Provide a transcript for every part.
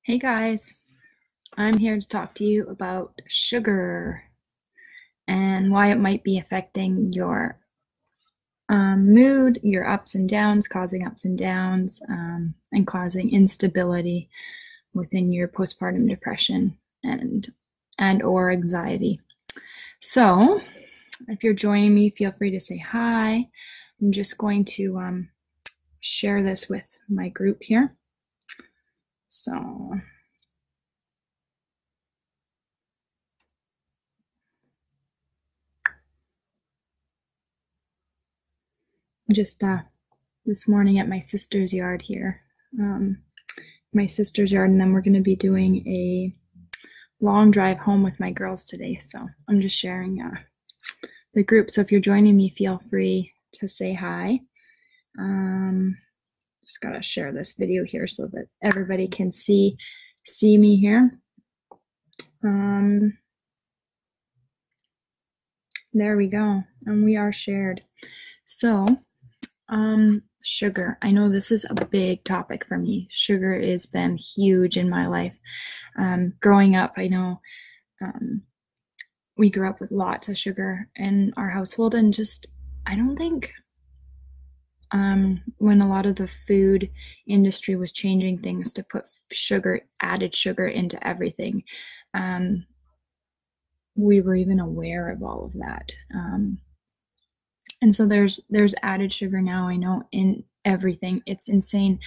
Hey guys, I'm here to talk to you about sugar and why it might be affecting your mood, your ups and downs, causing ups and downs, and causing instability within your postpartum depression and or anxiety. So, if you're joining me, feel free to say hi. I'm just going to share this with my group here. So. Just this morning at my sister's yard here. My sister's yard, and then we're going to be doing a long drive home with my girls today. So I'm just sharing the group. So if you're joining me, feel free to say hi. Just got to share this video here so that everybody can see me here. There we go. And we are shared. So sugar. I know this is a big topic for me. Sugar has been huge in my life. Growing up, I know we grew up with lots of sugar in our household, and just I don't think when a lot of the food industry was changing things to put added sugar into everything, we were even aware of all of that. And so there's added sugar now, I know, in everything. It's insane.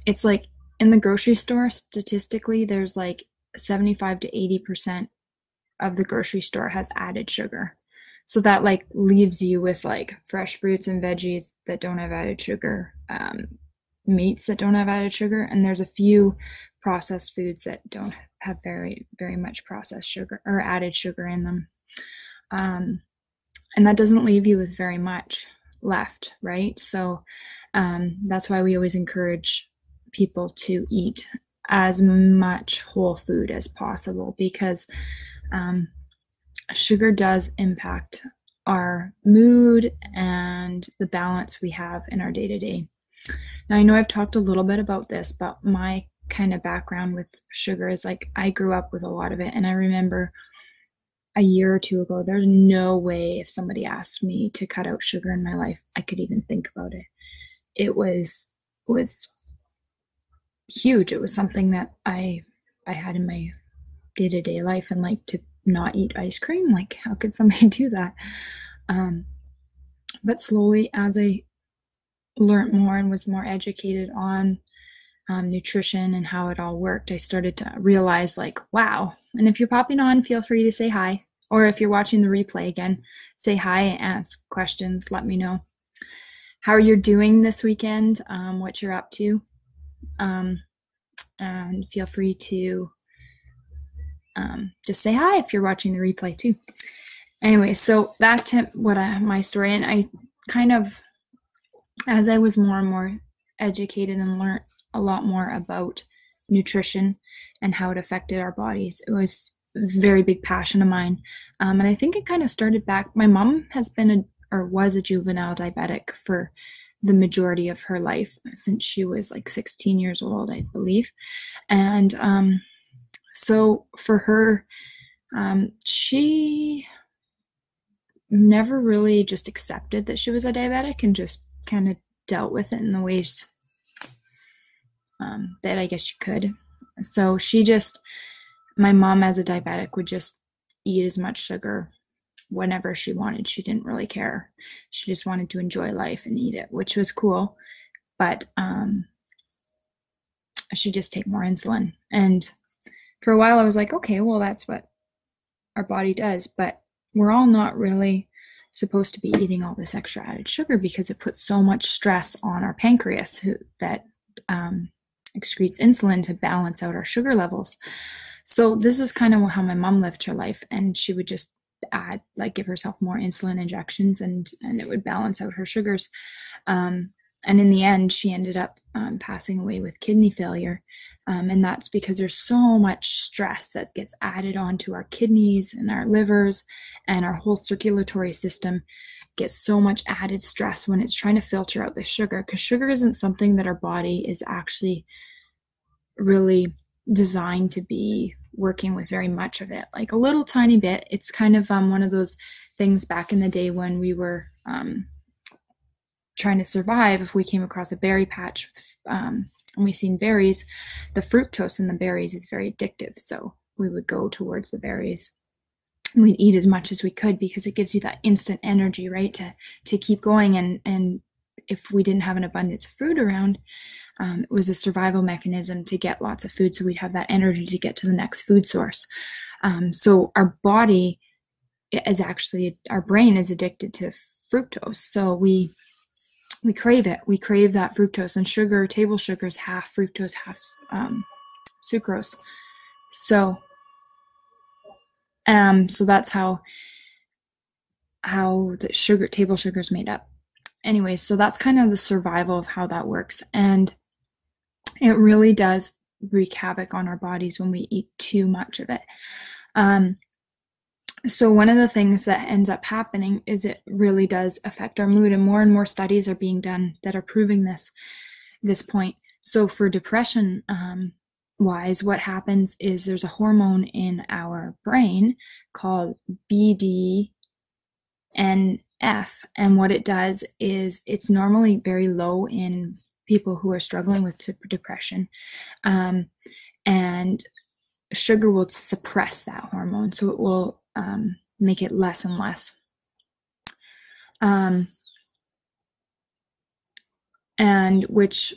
It's like in the grocery store, statistically, there's like 75 to 80% of the grocery store has added sugar. So that like leaves you with like fresh fruits and veggies that don't have added sugar, meats that don't have added sugar, and there's a few processed foods that don't have very, very much processed sugar or added sugar in them. And that doesn't leave you with very much left, right? So that's why we always encourage people to eat as much whole food as possible, because sugar does impact our mood and the balance we have in our day-to-day. Now, I know I've talked a little bit about this, but my kind of background with sugar is like I grew up with a lot of it, and I remember a year or two ago, there's no way if somebody asked me to cut out sugar in my life, I could even think about it. It was huge. It was something that I had in my day-to-day life, and like to not eat ice cream, like how could somebody do that? But slowly, as I learned more and was more educated on nutrition and how it all worked, I started to realize like, wow. And if you're popping on, feel free to say hi. Or if you're watching the replay again, say hi and ask questions. Let me know how you're doing this weekend, what you're up to. And feel free to just say hi if you're watching the replay too. Anyway, so back to my story. And I kind of, as I was more and more educated and learned a lot more about nutrition and how it affected our bodies, it was a very big passion of mine. And I think it kind of started back. My mom was a juvenile diabetic for the majority of her life, since she was like 16 years old, I believe. And so for her, she never really just accepted that she was a diabetic and just kind of dealt with it in the ways that I guess you could. So my mom as a diabetic would just eat as much sugar whenever she wanted. She didn't really care. She just wanted to enjoy life and eat it, which was cool. But she'd just take more insulin. And for a while I was like, okay, well, that's what our body does. But we're all not really supposed to be eating all this extra added sugar, because it puts so much stress on our pancreas that excretes insulin to balance out our sugar levels. So this is kind of how my mom lived her life, and she would just give herself more insulin injections, and it would balance out her sugars. And in the end, she ended up passing away with kidney failure. And that's because there's so much stress that gets added onto our kidneys and our livers, and our whole circulatory system gets so much added stress when it's trying to filter out the sugar, because sugar isn't something that our body is actually really designed to be working with very much of it, like a little tiny bit. It's kind of one of those things back in the day when we were trying to survive. If we came across a berry patch and we seen berries, the fructose in the berries is very addictive, so we would go towards the berries. We'd eat as much as we could because it gives you that instant energy, right, to keep going. And if we didn't have an abundance of food around, it was a survival mechanism to get lots of food, so we'd have that energy to get to the next food source. So our body is actually, our brain is addicted to fructose, so we crave it. We crave that fructose, and sugar, table sugar, is half fructose, half sucrose. So that's how the table sugar is made up. Anyways, so that's kind of the survival of how that works. And it really does wreak havoc on our bodies when we eat too much of it. So one of the things that ends up happening is it really does affect our mood, and more studies are being done that are proving this point. So for depression wise, what happens is there's a hormone in our brain called BDNF, and what it does is it's normally very low in people who are struggling with depression, and sugar will suppress that hormone, so it will make it less and less, and which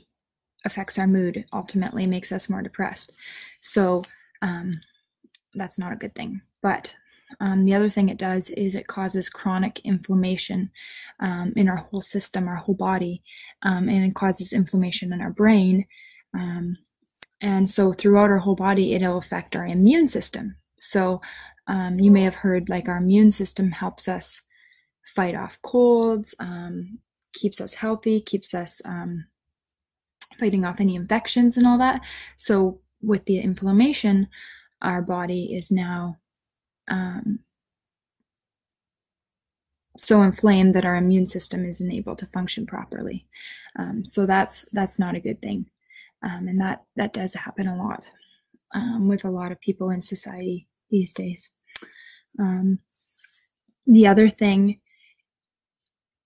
affects our mood, ultimately makes us more depressed. So that's not a good thing. But the other thing it does is it causes chronic inflammation in our whole system, our whole body, and it causes inflammation in our brain. And so throughout our whole body, it'll affect our immune system. So you may have heard, like, our immune system helps us fight off colds, keeps us healthy, keeps us fighting off any infections and all that. So with the inflammation, our body is now so inflamed that our immune system isn't able to function properly. So that's not a good thing. And that does happen a lot with a lot of people in society these days. The other thing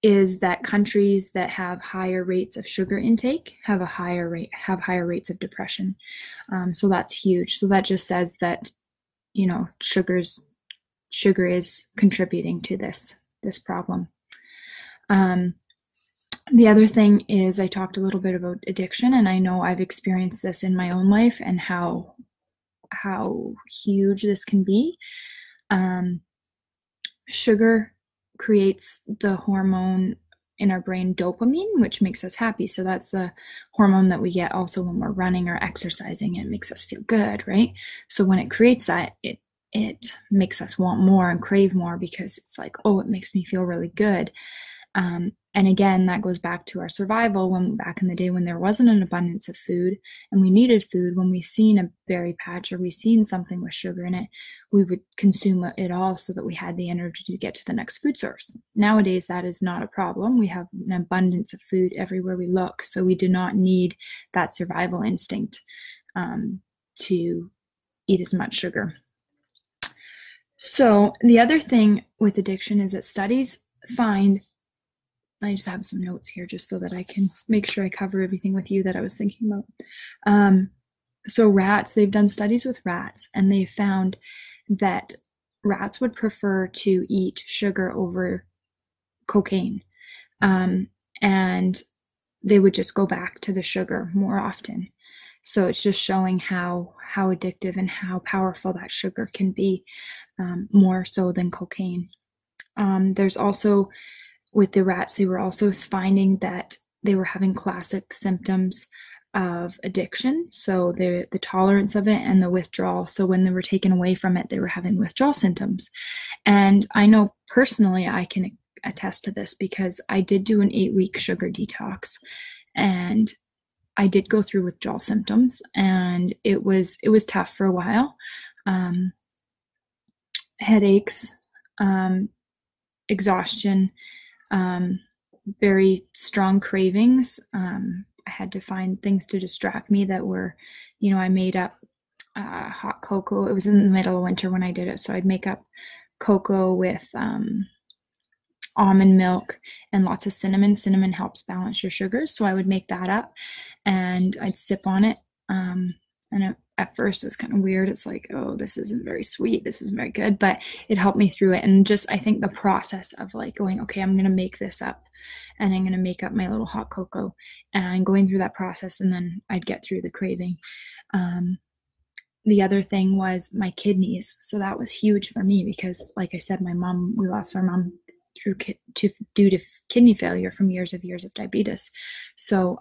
is that countries that have higher rates of sugar intake have higher rates of depression. So that's huge. So that just says that, you know, sugar is contributing to this problem. The other thing is, I talked a little bit about addiction, and I know I've experienced this in my own life and how huge this can be. Sugar creates the hormone in our brain, dopamine, which makes us happy. So that's the hormone that we get also when we're running or exercising. It makes us feel good, right? So when it creates that, it makes us want more and crave more, because it's like, oh, it makes me feel really good. And again, that goes back to our survival, when back in the day when there wasn't an abundance of food and we needed food. When we seen a berry patch or we seen something with sugar in it, we would consume it all so that we had the energy to get to the next food source. Nowadays, that is not a problem. We have an abundance of food everywhere we look, so we do not need that survival instinct to eat as much sugar. So the other thing with addiction is that studies find, I just have some notes here just so that I can make sure I cover everything with you that I was thinking about. So rats, they've done studies with rats, and they found that rats would prefer to eat sugar over cocaine. And they would just go back to the sugar more often. So it's just showing how addictive and how powerful that sugar can be, more so than cocaine. There's also, with the rats, they were also finding that they were having classic symptoms of addiction. So the tolerance of it and the withdrawal. So when they were taken away from it, they were having withdrawal symptoms. And I know personally, I can attest to this because I did do an 8-week sugar detox, and I did go through withdrawal symptoms, and it was tough for a while. Headaches, exhaustion, very strong cravings. I had to find things to distract me that were, I made up hot cocoa. It was in the middle of winter when I did it, so I'd make up cocoa with almond milk and lots of cinnamon. Cinnamon helps balance your sugars, so I would make that up and I'd sip on it. And at first it was kind of weird. It's like, oh, this isn't very sweet, this isn't very good, but it helped me through it. And just, I think the process of like going, okay, I'm going to make this up and I'm going to make up my little hot cocoa and going through that process, and then I'd get through the craving. The other thing was my kidneys. So that was huge for me because, like I said, we lost our mom due to kidney failure from years of diabetes. So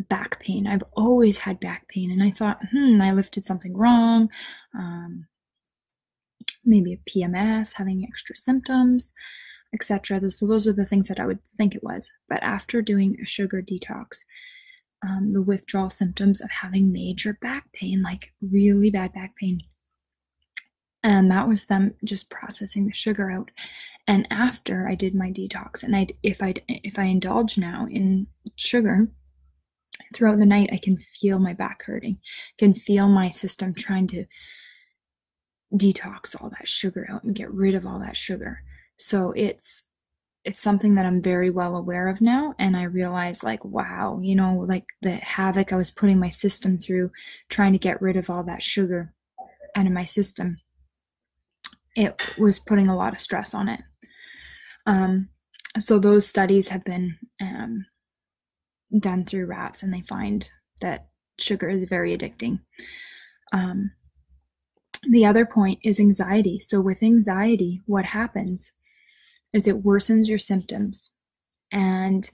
back pain. I've always had back pain, and I thought, I lifted something wrong. Maybe a PMS, having extra symptoms, etc. So those are the things that I would think it was. But after doing a sugar detox, the withdrawal symptoms of having major back pain, like really bad back pain. And that was them just processing the sugar out. And after I did my detox, and if I indulge now in sugar throughout the night, I can feel my back hurting, can feel my system trying to detox all that sugar out and get rid of all that sugar. So it's something that I'm very well aware of now. And I realize, like, wow, like the havoc I was putting my system through trying to get rid of all that sugar out of my system, it was putting a lot of stress on it. So those studies have been done through rats, and they find that sugar is very addicting. The other point is anxiety. So with anxiety, what happens is it worsens your symptoms, and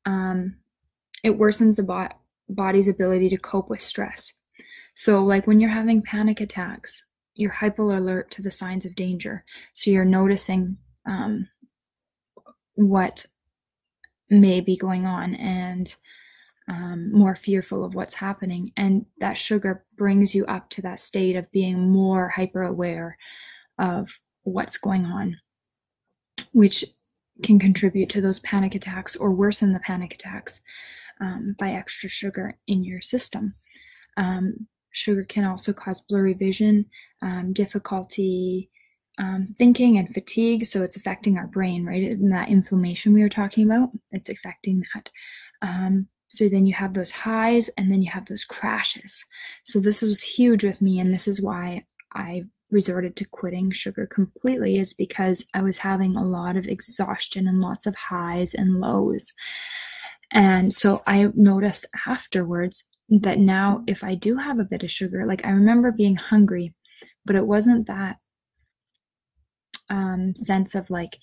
it worsens the body's ability to cope with stress. So like when you're having panic attacks, you're hyper alert to the signs of danger. So you're noticing what may be going on, and more fearful of what's happening. And that sugar brings you up to that state of being more hyper aware of what's going on, which can contribute to those panic attacks or worsen the panic attacks by extra sugar in your system. Sugar can also cause blurry vision, difficulty thinking, and fatigue. So it's affecting our brain, right? And that inflammation we were talking about, it's affecting that. So then you have those highs and then you have those crashes. So this was huge with me, and this is why I resorted to quitting sugar completely, is because I was having a lot of exhaustion and lots of highs and lows. And so I noticed afterwards that now if I do have a bit of sugar, like I remember being hungry, but it wasn't that sense of like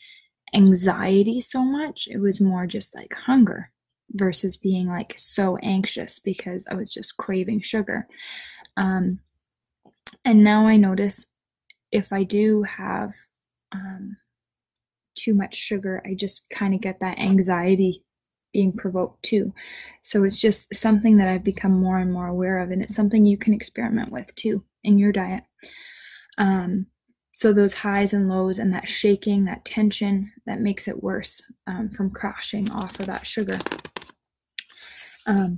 anxiety so much. It was more just like hunger versus being like so anxious because I was just craving sugar. And now I notice if I do have too much sugar, I just kind of get that anxiety being provoked too. So it's just something that I've become more and more aware of, and it's something you can experiment with too in your diet. So those highs and lows and that shaking, that tension, that makes it worse from crashing off of that sugar.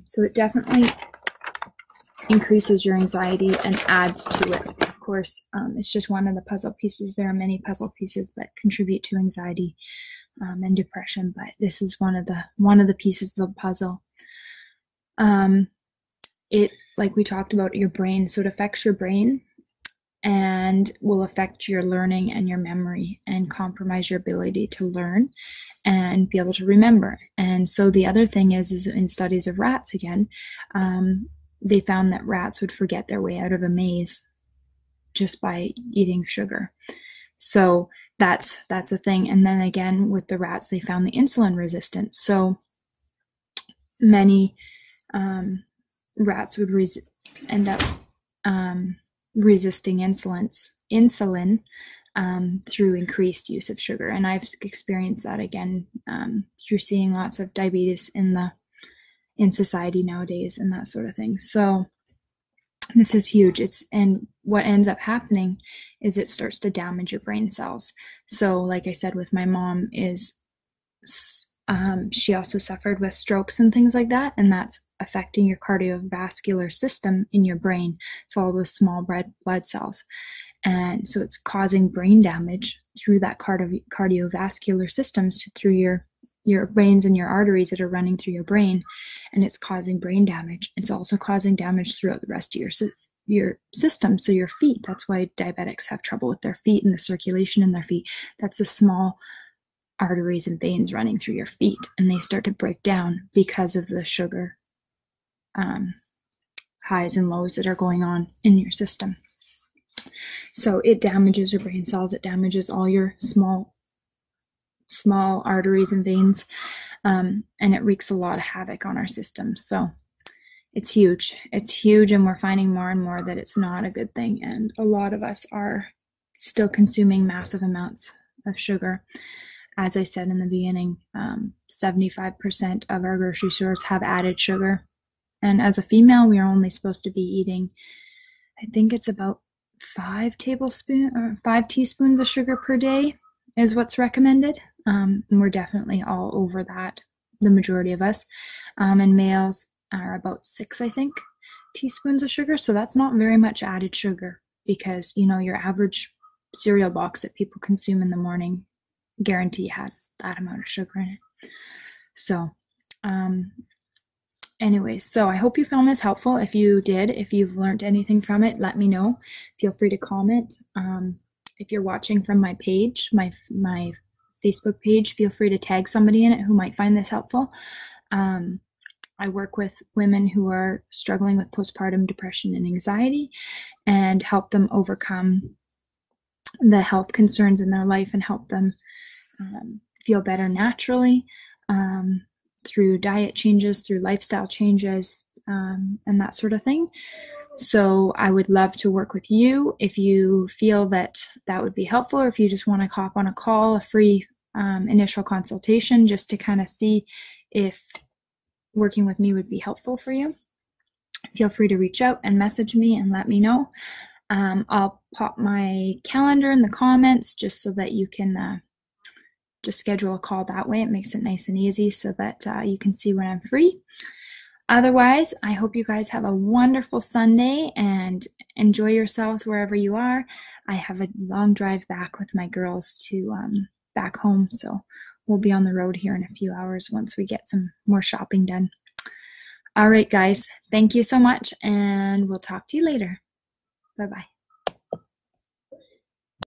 So it definitely increases your anxiety and adds to it. Of course, it's just one of the puzzle pieces. There are many puzzle pieces that contribute to anxiety and depression, but this is one of the pieces of the puzzle. It, like we talked about, your brain, so it affects your brain and will affect your learning and your memory and compromise your ability to learn and be able to remember. And so the other thing is in studies of rats again, they found that rats would forget their way out of a maze just by eating sugar. So that's a thing. And then again, with the rats, they found the insulin resistance. So many rats would end up resisting insulin through increased use of sugar. And I've experienced that again through seeing lots of diabetes in society nowadays and that sort of thing. So this is huge. And what ends up happening is it starts to damage your brain cells. So like I said, with my mom, is she also suffered with strokes and things like that. And that's affecting your cardiovascular system in your brain. So all those small blood cells. And so it's causing brain damage through that cardiovascular systems, through your veins and your arteries that are running through your brain, and it's causing brain damage. It's also causing damage throughout the rest of your system. So your feet, that's why diabetics have trouble with their feet and the circulation in their feet. That's the small arteries and veins running through your feet, and they start to break down because of the sugar highs and lows that are going on in your system. So it damages your brain cells, it damages all your small arteries and veins, and it wreaks a lot of havoc on our system. So it's huge, and we're finding more and more that it's not a good thing, and a lot of us are still consuming massive amounts of sugar. As I said in the beginning, 75% of our grocery stores have added sugar, and as a female, we are only supposed to be eating, I think it's about 5 teaspoons of sugar per day is what's recommended. And we're definitely all over that, the majority of us. And males are about 6, I think, teaspoons of sugar. So that's not very much added sugar, because, your average cereal box that people consume in the morning guarantee has that amount of sugar in it. So, anyways, so I hope you found this helpful. If you did, if you've learned anything from it, let me know. Feel free to comment. If you're watching from my page, my Facebook page, feel free to tag somebody in it who might find this helpful. I work with women who are struggling with postpartum depression and anxiety, and help them overcome the health concerns in their life, and help them feel better naturally, through diet changes, through lifestyle changes, and that sort of thing. So I would love to work with you if you feel that would be helpful, or if you just want to hop on a call, a free initial consultation, just to kind of see if working with me would be helpful for you. Feel free to reach out and message me and let me know. I'll pop my calendar in the comments just so that you can just schedule a call that way. It makes it nice and easy so that you can see when I'm free. Otherwise, I hope you guys have a wonderful Sunday and enjoy yourselves wherever you are. I have a long drive back with my girls to back home, so we'll be on the road here in a few hours once we get some more shopping done. All right, guys, thank you so much, and we'll talk to you later. Bye-bye.